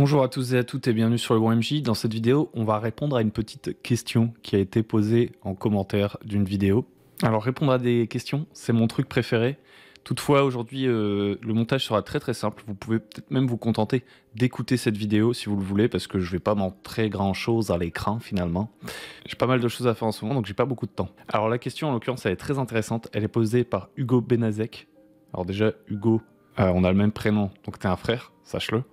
Bonjour à tous et à toutes et bienvenue sur le Bon MJ. Dans cette vidéo, on va répondre à une petite question qui a été posée en commentaire d'une vidéo. Alors répondre à des questions, c'est mon truc préféré. Toutefois, aujourd'hui, le montage sera très simple. Vous pouvez peut-être même vous contenter d'écouter cette vidéo si vous le voulez, parce que je vais pas montrer grand-chose à l'écran finalement. J'ai pas mal de choses à faire en ce moment, donc j'ai pas beaucoup de temps. Alors la question, en l'occurrence, elle est très intéressante. Elle est posée par Hugo Benazek. Alors déjà, Hugo, on a le même prénom, donc t'es un frère, sache-le.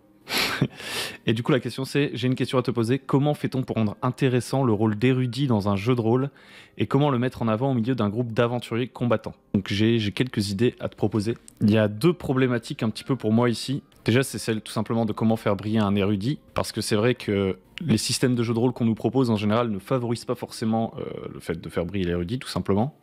Et du coup la question c'est, j'ai une question à te poser, comment fait-on pour rendre intéressant le rôle d'érudit dans un jeu de rôle et comment le mettre en avant au milieu d'un groupe d'aventuriers combattants? Donc j'ai quelques idées à te proposer. Il y a deux problématiques un petit peu pour moi ici. Déjà c'est celle tout simplement de comment faire briller un érudit, parce que c'est vrai que les systèmes de jeu de rôle qu'on nous propose en général ne favorisent pas forcément le fait de faire briller l'érudit tout simplement,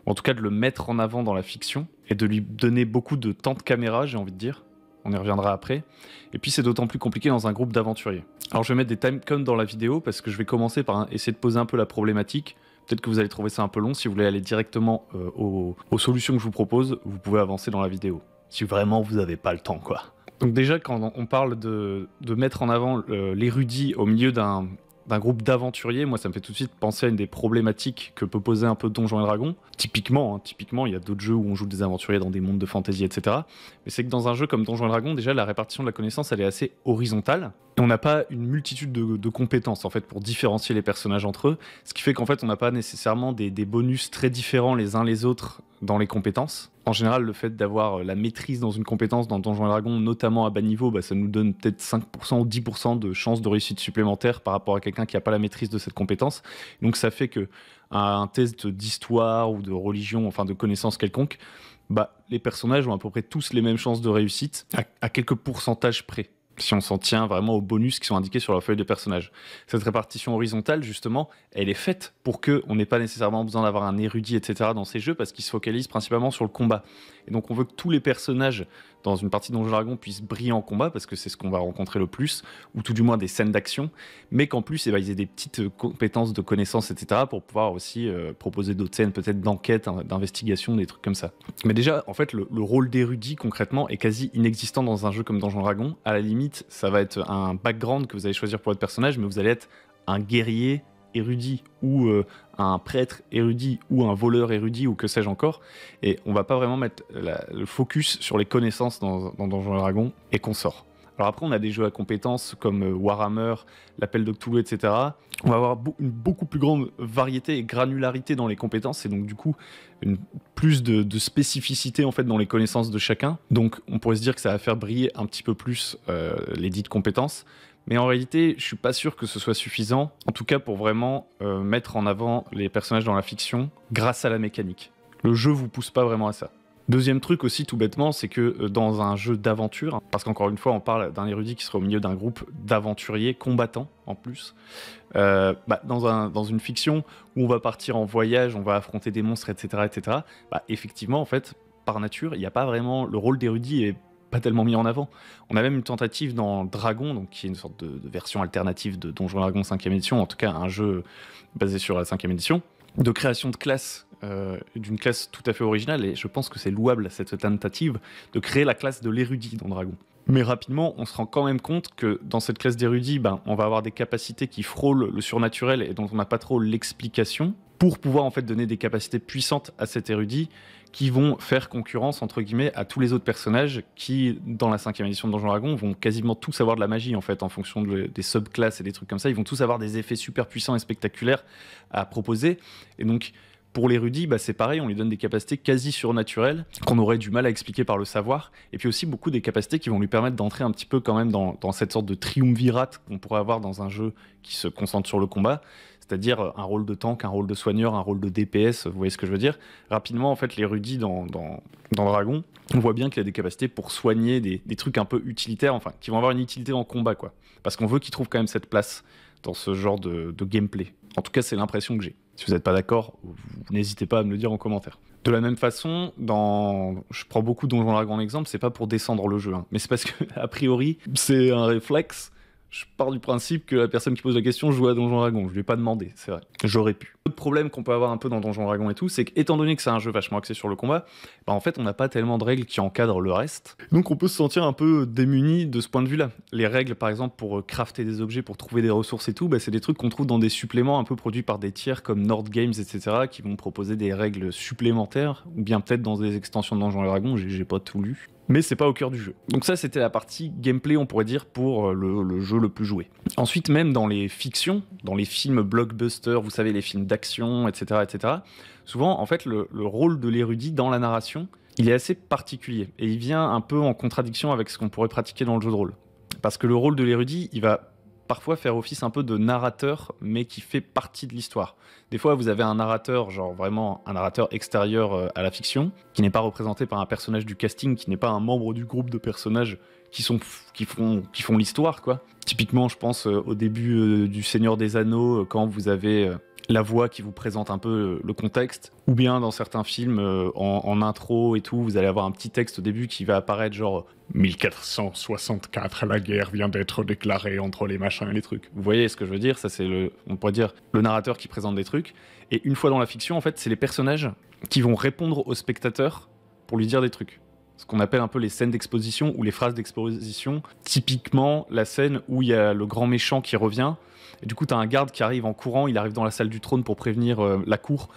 ou en tout cas de le mettre en avant dans la fiction et de lui donner beaucoup de temps de caméra, j'ai envie de dire. On y reviendra après. Et puis c'est d'autant plus compliqué dans un groupe d'aventuriers. Alors je vais mettre des timecodes dans la vidéo parce que je vais commencer par essayer de poser un peu la problématique. Peut-être que vous allez trouver ça un peu long. Si vous voulez aller directement aux solutions que je vous propose, vous pouvez avancer dans la vidéo. Si vraiment vous n'avez pas le temps, quoi. Donc déjà, quand on parle de mettre en avant l'érudit au milieu d'un groupe d'aventuriers, moi ça me fait tout de suite penser à une des problématiques que peut poser un peu Donjons et Dragons. Typiquement, il y a d'autres jeux où on joue des aventuriers dans des mondes de fantasy, etc. Mais c'est que dans un jeu comme Donjons et Dragons, déjà la répartition de la connaissance elle est assez horizontale. Et on n'a pas une multitude de compétences en fait pour différencier les personnages entre eux. Ce qui fait qu'en fait on n'a pas nécessairement des bonus très différents les uns les autres dans les compétences. En général, le fait d'avoir la maîtrise dans une compétence dans Donjons et Dragons, notamment à bas niveau, ça nous donne peut-être 5% ou 10% de chances de réussite supplémentaire par rapport à quelqu'un qui n'a pas la maîtrise de cette compétence. Donc ça fait que un test d'histoire ou de religion, enfin de connaissance quelconque, les personnages ont à peu près tous les mêmes chances de réussite à quelques pourcentages près, si on s'en tient vraiment aux bonus qui sont indiqués sur la feuille de personnage. Cette répartition horizontale, justement, elle est faite pour qu'on n'ait pas nécessairement besoin d'avoir un érudit, etc. dans ces jeux, parce qu'ils se focalisent principalement sur le combat. Et donc on veut que tous les personnages dans une partie de Donjons et Dragons puissent briller en combat, parce que c'est ce qu'on va rencontrer le plus, ou tout du moins des scènes d'action, mais qu'en plus ils aient des petites compétences de connaissances, etc. pour pouvoir aussi proposer d'autres scènes, peut-être d'enquête, d'investigation, des trucs comme ça. Mais déjà, en fait, le rôle d'érudit, concrètement, est quasi inexistant dans un jeu comme Donjons et Dragons. À la limite, ça va être un background que vous allez choisir pour votre personnage, mais vous allez être un guerrier érudit ou un prêtre érudit ou un voleur érudit ou que sais-je encore, et on va pas vraiment mettre le focus sur les connaissances dans Donjons et Dragons et consorts. Alors après on a des jeux à compétences comme Warhammer, l'Appel de Cthulhu, etc. On va avoir une beaucoup plus grande variété et granularité dans les compétences et donc du coup plus de spécificité en fait dans les connaissances de chacun. Donc on pourrait se dire que ça va faire briller un petit peu plus les dites compétences. Mais en réalité, je suis pas sûr que ce soit suffisant, en tout cas pour vraiment mettre en avant les personnages dans la fiction grâce à la mécanique. Le jeu vous pousse pas vraiment à ça. Deuxième truc aussi, tout bêtement, c'est que dans un jeu d'aventure, parce qu'encore une fois, on parle d'un érudit qui serait au milieu d'un groupe d'aventuriers combattants en plus, dans une fiction où on va partir en voyage, on va affronter des monstres, etc., effectivement, en fait, par nature, il n'y a pas vraiment le rôle d'érudit est pas tellement mis en avant. On a même une tentative dans Dragon, donc qui est une sorte de version alternative de Donjons et Dragons 5e édition, en tout cas un jeu basé sur la 5e édition, de création de classe, d'une classe tout à fait originale, et je pense que c'est louable cette tentative de créer la classe de l'érudit dans Dragon. Mais rapidement, on se rend quand même compte que dans cette classe d'érudit, on va avoir des capacités qui frôlent le surnaturel et dont on n'a pas trop l'explication, pour pouvoir en fait donner des capacités puissantes à cet érudit qui vont faire concurrence entre guillemets à tous les autres personnages qui, dans la 5e édition de Donjons et Dragons, vont quasiment tous avoir de la magie en fait en fonction des subclasses et des trucs comme ça. Ils vont tous avoir des effets super puissants et spectaculaires à proposer. Et donc pour l'érudit, c'est pareil, on lui donne des capacités quasi surnaturelles qu'on aurait du mal à expliquer par le savoir, et puis aussi beaucoup des capacités qui vont lui permettre d'entrer un petit peu quand même dans cette sorte de triumvirate qu'on pourrait avoir dans un jeu qui se concentre sur le combat, c'est-à-dire un rôle de tank, un rôle de soigneur, un rôle de DPS, vous voyez ce que je veux dire. Rapidement, en fait, l'érudit dans Dragon, on voit bien qu'il a des capacités pour soigner des trucs un peu utilitaires, enfin, qui vont avoir une utilité en combat, quoi. Parce qu'on veut qu'il trouve quand même cette place dans ce genre de gameplay. En tout cas, c'est l'impression que j'ai. Si vous n'êtes pas d'accord, vous n'hésitez pas à me le dire en commentaire. De la même façon, je prends beaucoup Donjons et Dragons en exemple, c'est pas pour descendre le jeu, mais c'est parce que, a priori, c'est un réflexe. Je pars du principe que la personne qui pose la question joue à Donjons Dragons. Je lui ai pas demandé, c'est vrai. J'aurais pu. L'autre problème qu'on peut avoir un peu dans Donjons Dragons et tout, c'est qu'étant donné que c'est un jeu vachement axé sur le combat, bah en fait on n'a pas tellement de règles qui encadrent le reste. Donc on peut se sentir un peu démuni de ce point de vue-là. Les règles par exemple pour crafter des objets, pour trouver des ressources et tout, bah, c'est des trucs qu'on trouve dans des suppléments un peu produits par des tiers comme Nord Games, etc. qui vont proposer des règles supplémentaires, ou bien peut-être dans des extensions de Donjons Dragons, j'ai pas tout lu. Mais c'est pas au cœur du jeu. Donc ça c'était la partie gameplay on pourrait dire pour le jeu le plus joué. Ensuite même dans les fictions, dans les films blockbusters, vous savez les films d'action, etc. Souvent en fait le rôle de l'érudit dans la narration, il est assez particulier et il vient un peu en contradiction avec ce qu'on pourrait pratiquer dans le jeu de rôle. Parce que le rôle de l'érudit, il va parfois faire office un peu de narrateur, mais qui fait partie de l'histoire. Des fois, vous avez un narrateur, genre vraiment un narrateur extérieur à la fiction, qui n'est pas représenté par un personnage du casting, qui n'est pas un membre du groupe de personnages qui font l'histoire, quoi. Typiquement, je pense au début du Seigneur des Anneaux, quand vous avez la voix qui vous présente un peu le contexte, ou bien dans certains films en intro et tout, vous allez avoir un petit texte au début qui va apparaître genre 1464, la guerre vient d'être déclarée entre les machins et les trucs. Vous voyez ce que je veux dire? Ça c'est on pourrait dire le narrateur qui présente des trucs, et une fois dans la fiction en fait c'est les personnages qui vont répondre au spectateur pour lui dire des trucs. Ce qu'on appelle un peu les scènes d'exposition ou les phrases d'exposition. Typiquement la scène où il y a le grand méchant qui revient. Et du coup, t'as un garde qui arrive en courant, il arrive dans la salle du trône pour prévenir la cour.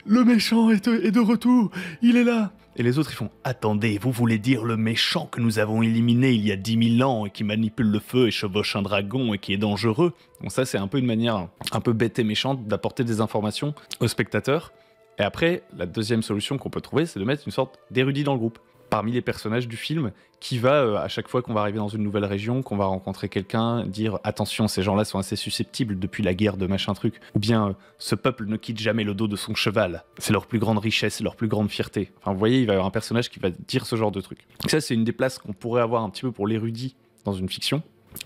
Le méchant est de retour, il est là. Et les autres, ils font « Attendez, vous voulez dire le méchant que nous avons éliminé il y a 10 000 ans et qui manipule le feu et chevauche un dragon et qui est dangereux ?» Bon, ça, c'est un peu une manière un peu bête et méchante d'apporter des informations aux spectateurs. Et après, la deuxième solution qu'on peut trouver, c'est de mettre une sorte d'érudit dans le groupe. Parmi les personnages du film, qui va, à chaque fois qu'on va arriver dans une nouvelle région, qu'on va rencontrer quelqu'un, dire « Attention, ces gens-là sont assez susceptibles depuis la guerre de machin truc », ou bien « Ce peuple ne quitte jamais le dos de son cheval, c'est leur plus grande richesse, leur plus grande fierté ». Enfin, vous voyez, il va y avoir un personnage qui va dire ce genre de truc. Donc ça, c'est une des places qu'on pourrait avoir un petit peu pour l'érudit dans une fiction.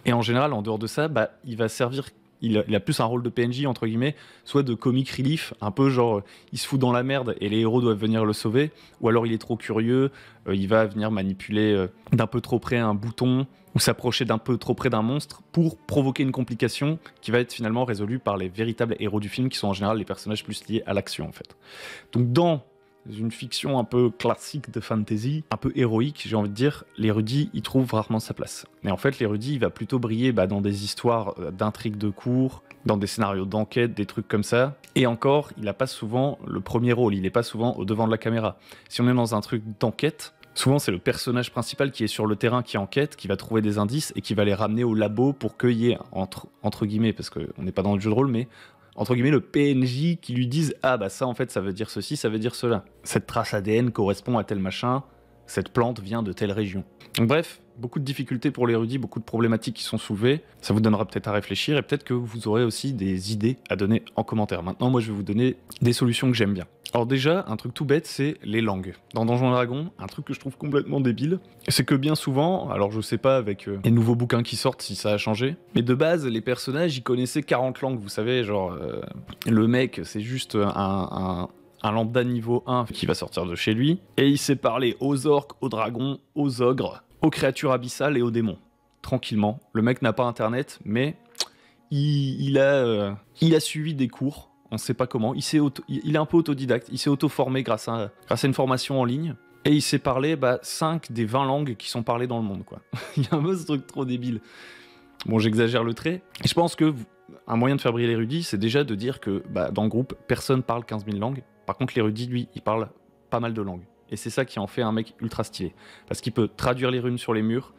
Et en général, en dehors de ça, bah, il va servir... Il a plus un rôle de PNJ, entre guillemets, soit de comic relief, un peu genre, il se fout dans la merde et les héros doivent venir le sauver, ou alors il est trop curieux, il va venir manipuler d'un peu trop près un bouton, ou s'approcher d'un peu trop près d'un monstre, pour provoquer une complication qui va être finalement résolue par les véritables héros du film, qui sont en général les personnages plus liés à l'action, en fait. Donc dans une fiction un peu classique de fantasy, un peu héroïque, j'ai envie de dire, l'érudit, il trouve rarement sa place. Mais en fait, l'érudit, il va plutôt briller dans des histoires d'intrigues de cours, dans des scénarios d'enquête, des trucs comme ça. Et encore, il n'a pas souvent le premier rôle, il n'est pas souvent au devant de la caméra. Si on est dans un truc d'enquête, souvent c'est le personnage principal qui est sur le terrain, qui enquête, qui va trouver des indices et qui va les ramener au labo pour qu'il y ait, entre guillemets, parce qu'on n'est pas dans le jeu de rôle, mais entre guillemets, le PNJ qui lui disent « Ah bah ça en fait ça veut dire ceci, ça veut dire cela. Cette trace ADN correspond à tel machin, cette plante vient de telle région. » Donc bref, beaucoup de difficultés pour l'érudit, beaucoup de problématiques qui sont soulevées. Ça vous donnera peut-être à réfléchir et peut-être que vous aurez aussi des idées à donner en commentaire. Maintenant, moi je vais vous donner des solutions que j'aime bien. Alors déjà, un truc tout bête, c'est les langues. Dans Donjons et Dragons, un truc que je trouve complètement débile, c'est que bien souvent, alors je sais pas avec les nouveaux bouquins qui sortent si ça a changé, mais de base, les personnages, ils connaissaient 40 langues, vous savez, genre, le mec, c'est juste un lambda niveau 1 qui va sortir de chez lui, et il sait parler aux orques, aux dragons, aux ogres, aux créatures abyssales et aux démons. Tranquillement. Le mec n'a pas internet, mais il a suivi des cours. On ne sait pas comment, il est un peu autodidacte, il s'est auto-formé grâce à une formation en ligne, et il sait parler 5 des 20 langues qui sont parlées dans le monde, quoi. Il y a un peu ce truc trop débile. Bon, j'exagère le trait. Et je pense que un moyen de faire briller l'érudit, c'est déjà de dire que dans le groupe, personne parle 15 000 langues. Par contre, l'érudit, lui, il parle pas mal de langues. Et c'est ça qui en fait un mec ultra stylé. Parce qu'il peut traduire les runes sur les murs,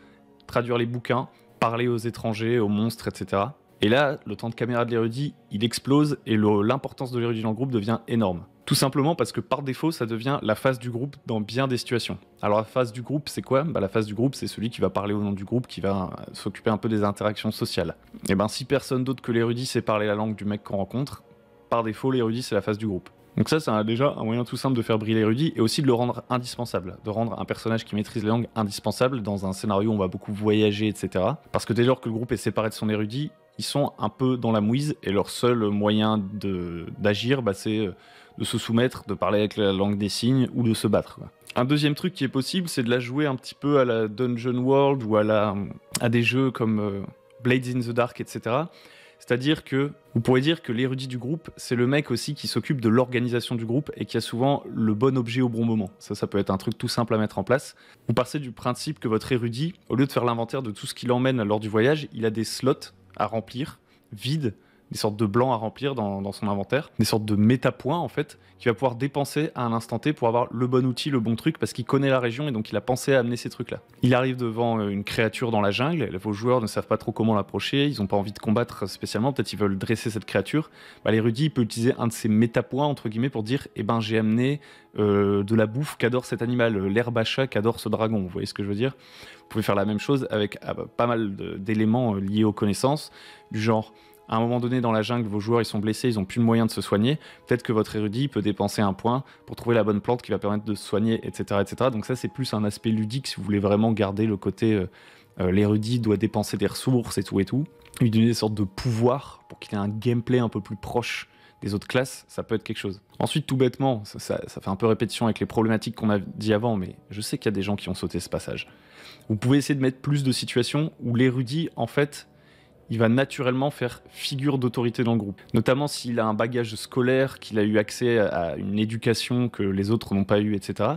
traduire les bouquins, parler aux étrangers, aux monstres, etc. Et là, le temps de caméra de l'érudit, il explose et l'importance de l'érudit dans le groupe devient énorme. Tout simplement parce que par défaut, ça devient la face du groupe dans bien des situations. Alors la face du groupe, c'est quoi? La face du groupe, c'est celui qui va parler au nom du groupe, qui va s'occuper un peu des interactions sociales. Et si personne d'autre que l'érudit sait parler la langue du mec qu'on rencontre, par défaut, l'érudit, c'est la face du groupe. Donc ça, c'est déjà un moyen tout simple de faire briller l'érudit et aussi de le rendre indispensable, de rendre un personnage qui maîtrise les langues indispensable dans un scénario où on va beaucoup voyager, etc. Parce que dès lors que le groupe est séparé de son érudit, ils sont un peu dans la mouise et leur seul moyen d'agir, c'est de se soumettre, de parler avec la langue des signes ou de se battre, quoi. Un deuxième truc qui est possible, c'est de la jouer un petit peu à la Dungeon World ou à des jeux comme Blades in the Dark, etc. C'est-à-dire que vous pourrez dire que l'érudit du groupe, c'est le mec aussi qui s'occupe de l'organisation du groupe et qui a souvent le bon objet au bon moment. Ça peut être un truc tout simple à mettre en place. Vous partez du principe que votre érudit, au lieu de faire l'inventaire de tout ce qu'il emmène lors du voyage, il a des slots à remplir, vides, des sortes de blancs à remplir dans son inventaire, des sortes de métapoints en fait, qu'il va pouvoir dépenser à un instant T pour avoir le bon outil, le bon truc, parce qu'il connaît la région et donc il a pensé à amener ces trucs-là. Il arrive devant une créature dans la jungle, vos joueurs ne savent pas trop comment l'approcher, ils n'ont pas envie de combattre spécialement, peut-être ils veulent dresser cette créature. L'érudit peut utiliser un de ces métapoints entre guillemets pour dire eh ben j'ai amené de la bouffe qu'adore cet animal, l'herbe à chat qu'adore ce dragon, vous voyez ce que je veux dire? Vous pouvez faire la même chose avec pas mal d'éléments liés aux connaissances, du genre à un moment donné dans la jungle, vos joueurs ils sont blessés, ils n'ont plus de moyen de se soigner. Peut-être que votre érudit peut dépenser un point pour trouver la bonne plante qui va permettre de se soigner, etc. etc. Donc ça c'est plus un aspect ludique si vous voulez vraiment garder le côté l'érudit doit dépenser des ressources et tout. Lui donner des sortes de pouvoirs pour qu'il ait un gameplay un peu plus proche des autres classes, ça peut être quelque chose. Ensuite, tout bêtement, ça fait un peu répétition avec les problématiques qu'on a dit avant, mais je sais qu'il y a des gens qui ont sauté ce passage. Vous pouvez essayer de mettre plus de situations où l'érudit, en fait, il va naturellement faire figure d'autorité dans le groupe. Notamment s'il a un bagage scolaire, qu'il a eu accès à une éducation que les autres n'ont pas eu, etc.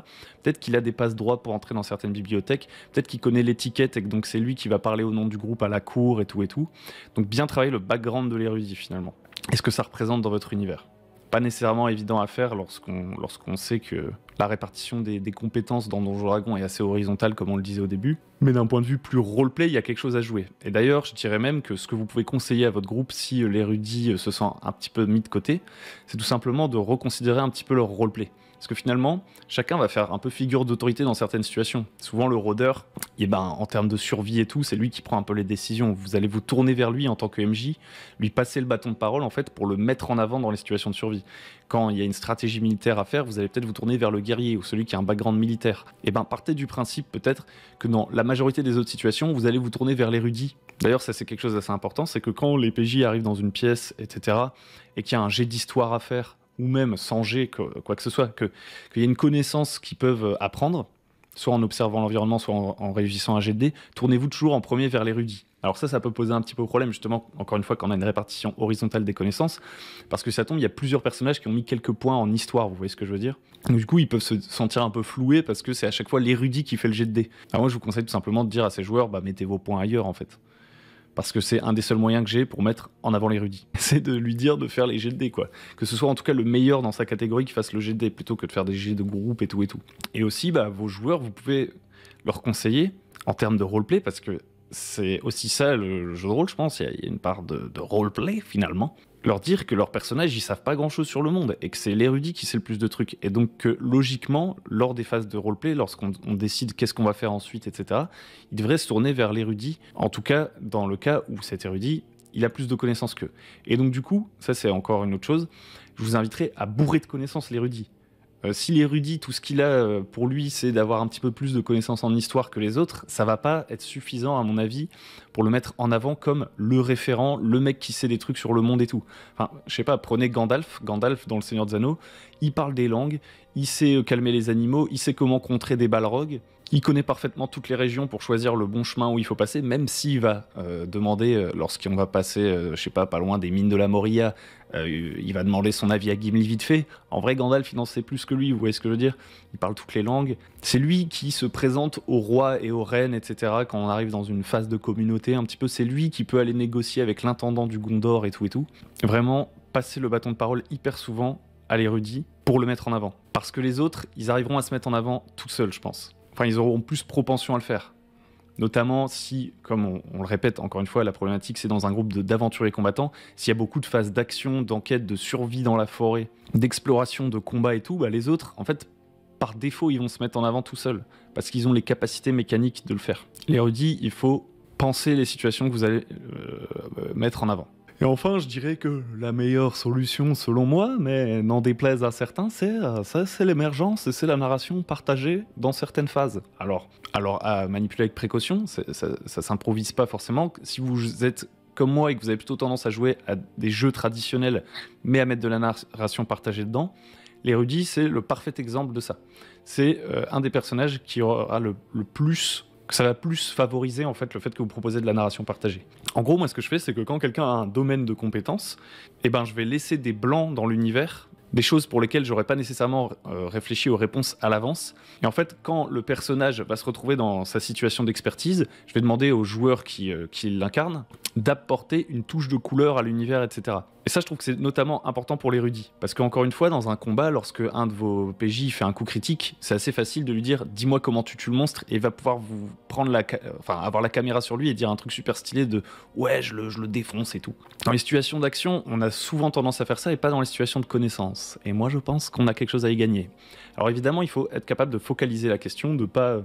Peut-être qu'il a des passe-droits pour entrer dans certaines bibliothèques, peut-être qu'il connaît l'étiquette et que donc c'est lui qui va parler au nom du groupe à la cour et tout. Donc bien travailler le background de l'érudit finalement. Et ce que ça représente dans votre univers. Pas nécessairement évident à faire lorsqu'on sait que la répartition des compétences dans Donjons Dragons est assez horizontale, comme on le disait au début. Mais d'un point de vue plus roleplay, il y a quelque chose à jouer. Et d'ailleurs, je dirais même que ce que vous pouvez conseiller à votre groupe si l'érudit se sent un petit peu mis de côté, c'est tout simplement de reconsidérer un petit peu leur roleplay. Parce que finalement, chacun va faire un peu figure d'autorité dans certaines situations. Souvent, le rôdeur, en termes de survie et tout, c'est lui qui prend un peu les décisions. Vous allez vous tourner vers lui en tant que MJ, lui passer le bâton de parole en fait pour le mettre en avant dans les situations de survie. Quand il y a une stratégie militaire à faire, vous allez peut-être vous tourner vers le guerrier ou celui qui a un background militaire. Partez du principe peut-être que dans la majorité des autres situations, vous allez vous tourner vers l'érudit. D'ailleurs, ça c'est quelque chose d'assez important, c'est que quand les PJ arrivent dans une pièce, etc., et qu'il y a un jet d'histoire à faire, ou même sans jet, quoi que ce soit, qu'il y a une connaissance qu'ils peuvent apprendre, soit en observant l'environnement, soit en réussissant un jet de dés, tournez-vous toujours en premier vers l'érudit. Alors ça peut poser un petit peu problème, justement, encore une fois, quand on a une répartition horizontale des connaissances, parce que ça tombe, il y a plusieurs personnages qui ont mis quelques points en histoire, vous voyez ce que je veux dire? Donc du coup, ils peuvent se sentir un peu floués, parce que c'est à chaque fois l'érudit qui fait le jet de dés. Alors moi, je vous conseille tout simplement de dire à ces joueurs, mettez vos points ailleurs, en fait. Parce que c'est un des seuls moyens que j'ai pour mettre en avant l'érudit. C'est de lui dire de faire les jets de dés, quoi. Que ce soit en tout cas le meilleur dans sa catégorie qui fasse le jet de dés, plutôt que de faire des jets de groupe et tout. Et aussi, vos joueurs, vous pouvez leur conseiller, en termes de roleplay, parce que c'est aussi ça le jeu de rôle, je pense, il y a une part de roleplay, finalement. Leur dire que leurs personnages, ils savent pas grand-chose sur le monde, et que c'est l'érudit qui sait le plus de trucs. Et donc que, logiquement, lors des phases de roleplay, lorsqu'on décide qu'est-ce qu'on va faire ensuite, etc., ils devraient se tourner vers l'érudit, en tout cas dans le cas où cet érudit, il a plus de connaissances qu'eux. Et donc du coup, ça c'est encore une autre chose, je vous inviterai à bourrer de connaissances l'érudit. Si l'érudit, tout ce qu'il a pour lui, c'est d'avoir un petit peu plus de connaissances en histoire que les autres, ça va pas être suffisant, à mon avis, pour le mettre en avant comme le référent, le mec qui sait des trucs sur le monde et tout. Enfin, je sais pas, prenez Gandalf dans Le Seigneur des Anneaux, il parle des langues, il sait calmer les animaux, il sait comment contrer des balrogs, il connaît parfaitement toutes les régions pour choisir le bon chemin où il faut passer, même s'il va demander, lorsqu'on va passer, je sais pas loin des mines de la Moria, il va demander son avis à Gimli vite fait. En vrai, Gandalf, il en sait plus que lui, vous voyez ce que je veux dire? Il parle toutes les langues. C'est lui qui se présente aux rois et aux reines, etc. quand on arrive dans une phase de communauté, un petit peu, c'est lui qui peut aller négocier avec l'intendant du Gondor et tout. Vraiment, passer le bâton de parole hyper souvent à l'érudit pour le mettre en avant. Parce que les autres, ils arriveront à se mettre en avant tout seuls, je pense. Enfin, ils auront plus propension à le faire. Notamment si, comme on le répète encore une fois, la problématique c'est dans un groupe d'aventuriers combattants, s'il y a beaucoup de phases d'action, d'enquête, de survie dans la forêt, d'exploration, de combat et tout, les autres, en fait, par défaut, ils vont se mettre en avant tout seuls, parce qu'ils ont les capacités mécaniques de le faire. L'érudit, il faut penser les situations que vous allez mettre en avant. Et enfin, je dirais que la meilleure solution, selon moi, mais n'en déplaise à certains, c'est l'émergence et c'est la narration partagée dans certaines phases. Alors à manipuler avec précaution, ça s'improvise pas forcément. Si vous êtes comme moi et que vous avez plutôt tendance à jouer à des jeux traditionnels, mais à mettre de la narration partagée dedans, l'érudit, c'est le parfait exemple de ça. C'est un des personnages qui aura le plus que ça va plus favoriser en fait le fait que vous proposez de la narration partagée. En gros, moi ce que je fais, c'est que quand quelqu'un a un domaine de compétences, eh ben, je vais laisser des blancs dans l'univers, des choses pour lesquelles j'aurais pas nécessairement réfléchi aux réponses à l'avance. Et en fait, quand le personnage va se retrouver dans sa situation d'expertise, je vais demander au joueur qui l'incarne d'apporter une touche de couleur à l'univers, etc. Et ça, je trouve que c'est notamment important pour l'érudit. Parce qu'encore une fois, dans un combat, lorsque un de vos PJ fait un coup critique, c'est assez facile de lui dire « dis-moi comment tu tues le monstre » et il va pouvoir vous prendre avoir la caméra sur lui et dire un truc super stylé de « ouais, je le défonce et tout ». Dans les situations d'action, on a souvent tendance à faire ça et pas dans les situations de connaissance. Et moi, je pense qu'on a quelque chose à y gagner. Alors évidemment, il faut être capable de focaliser la question, de pas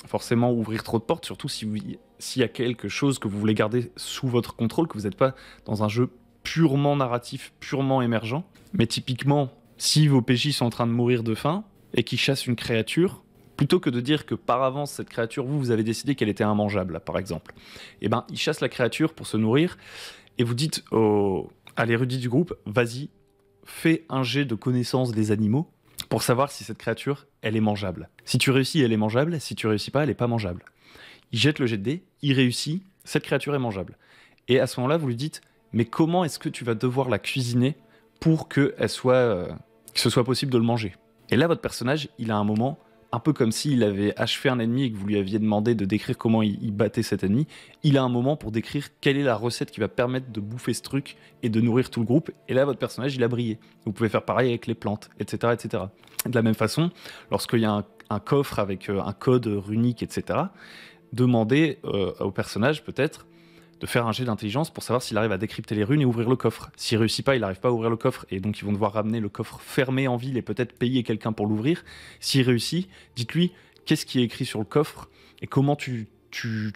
forcément ouvrir trop de portes, surtout s'il y a quelque chose que vous voulez garder sous votre contrôle, que vous n'êtes pas dans un jeu purement narratif, purement émergent. Mais typiquement, si vos PJ sont en train de mourir de faim et qu'ils chassent une créature, plutôt que de dire que par avance, cette créature, vous avez décidé qu'elle était immangeable, par exemple, et ben, ils chassent la créature pour se nourrir, et vous dites à l'érudit du groupe, vas-y, fais un jet de connaissance des animaux, pour savoir si cette créature, elle est mangeable. Si tu réussis, elle est mangeable. Si tu réussis pas, elle est pas mangeable. Il jette le jet de dés, il réussit, cette créature est mangeable. Et à ce moment-là, vous lui dites, mais comment est-ce que tu vas devoir la cuisiner pour que ce soit possible de le manger? Et là, votre personnage, il a un moment, un peu comme s'il avait achevé un ennemi et que vous lui aviez demandé de décrire comment il battait cet ennemi, il a un moment pour décrire quelle est la recette qui va permettre de bouffer ce truc et de nourrir tout le groupe. Et là, votre personnage, il a brillé. Vous pouvez faire pareil avec les plantes, etc. etc. De la même façon, lorsqu'il y a un coffre avec un code runique, etc., demandez au personnage, peut-être, de faire un jet d'intelligence pour savoir s'il arrive à décrypter les runes et ouvrir le coffre. S'il réussit pas, il n'arrive pas à ouvrir le coffre et donc ils vont devoir ramener le coffre fermé en ville et peut-être payer quelqu'un pour l'ouvrir. S'il réussit, dites-lui qu'est-ce qui est écrit sur le coffre et comment tu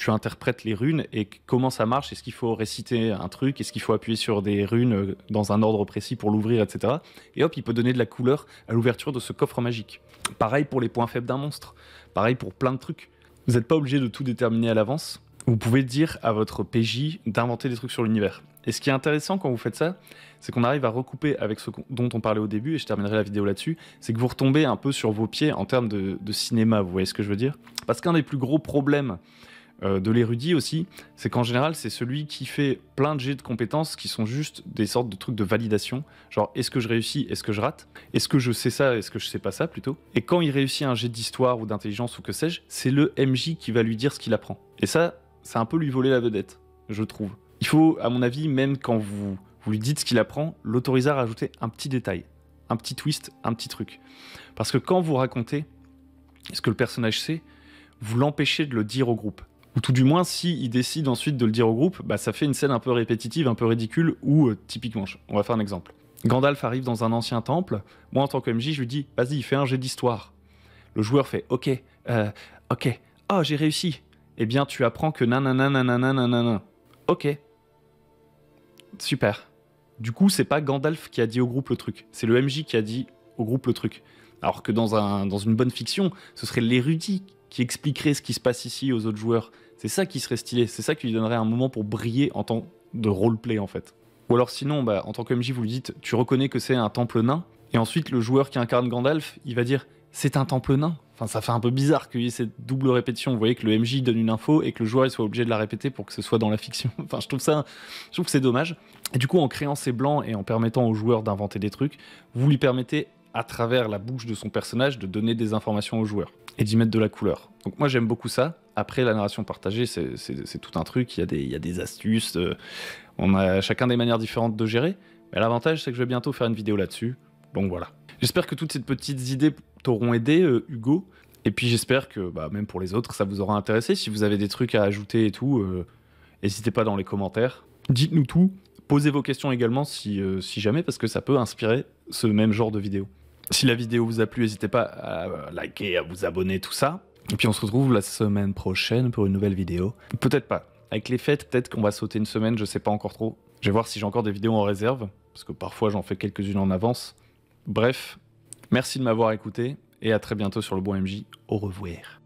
interprètes les runes et comment ça marche. Est-ce qu'il faut réciter un truc? Est-ce qu'il faut appuyer sur des runes dans un ordre précis pour l'ouvrir, etc. Et hop, il peut donner de la couleur à l'ouverture de ce coffre magique. Pareil pour les points faibles d'un monstre. Pareil pour plein de trucs. Vous n'êtes pas obligé de tout déterminer à l'avance. Vous pouvez dire à votre PJ d'inventer des trucs sur l'univers. Et ce qui est intéressant quand vous faites ça, c'est qu'on arrive à recouper avec ce dont on parlait au début, et je terminerai la vidéo là-dessus, c'est que vous retombez un peu sur vos pieds en termes de cinéma, vous voyez ce que je veux dire? Parce qu'un des plus gros problèmes de l'érudit aussi, c'est qu'en général, c'est celui qui fait plein de jets de compétences qui sont juste des sortes de trucs de validation, genre est-ce que je réussis, est-ce que je rate, est-ce que je sais ça, est-ce que je sais pas ça plutôt. Et quand il réussit un jet d'histoire ou d'intelligence ou que sais-je, c'est le MJ qui va lui dire ce qu'il apprend. Et ça, c'est un peu lui voler la vedette, je trouve. Il faut, à mon avis, même quand vous lui dites ce qu'il apprend, l'autoriser à rajouter un petit détail, un petit twist, un petit truc. Parce que quand vous racontez ce que le personnage sait, vous l'empêchez de le dire au groupe. Ou tout du moins, s'il décide ensuite de le dire au groupe, bah, ça fait une scène un peu répétitive, un peu ridicule, où, typiquement, on va faire un exemple. Gandalf arrive dans un ancien temple, moi en tant que MJ, je lui dis « Vas-y, fais un jet d'histoire ». Le joueur fait « Ok, ok, oh j'ai réussi ». Eh bien, tu apprends que nanana, nanana, nanana. Ok. Super. Du coup, c'est pas Gandalf qui a dit au groupe le truc. C'est le MJ qui a dit au groupe le truc. Alors que dans une bonne fiction, ce serait l'érudit qui expliquerait ce qui se passe ici aux autres joueurs. C'est ça qui serait stylé. C'est ça qui lui donnerait un moment pour briller en tant de roleplay, en fait. Ou alors sinon, bah, en tant que MJ, vous lui dites, tu reconnais que c'est un temple nain. Et ensuite, le joueur qui incarne Gandalf, il va dire, c'est un temple nain. Enfin, ça fait un peu bizarre qu'il y ait cette double répétition. Vous voyez que le MJ donne une info et que le joueur il soit obligé de la répéter pour que ce soit dans la fiction. Enfin, je trouve que c'est dommage. Et du coup, en créant ces blancs et en permettant au joueur d'inventer des trucs, vous lui permettez, à travers la bouche de son personnage, de donner des informations au joueur et d'y mettre de la couleur. Donc moi, j'aime beaucoup ça. Après, la narration partagée, c'est tout un truc. Il y a des astuces. On a chacun des manières différentes de gérer. Mais l'avantage, c'est que je vais bientôt faire une vidéo là-dessus. Donc voilà. J'espère que toutes ces petites idées t'auront aidé, Hugo. Et puis j'espère que, même pour les autres, ça vous aura intéressé. Si vous avez des trucs à ajouter et tout, n'hésitez pas dans les commentaires. Dites-nous tout. Posez vos questions également si jamais, parce que ça peut inspirer ce même genre de vidéo. Si la vidéo vous a plu, n'hésitez pas à liker, à vous abonner, tout ça. Et puis on se retrouve la semaine prochaine pour une nouvelle vidéo. Peut-être pas. Avec les fêtes, peut-être qu'on va sauter une semaine, je sais pas encore trop. Je vais voir si j'ai encore des vidéos en réserve, parce que parfois j'en fais quelques-unes en avance. Bref, merci de m'avoir écouté, et à très bientôt sur Le Bon MJ. Au revoir.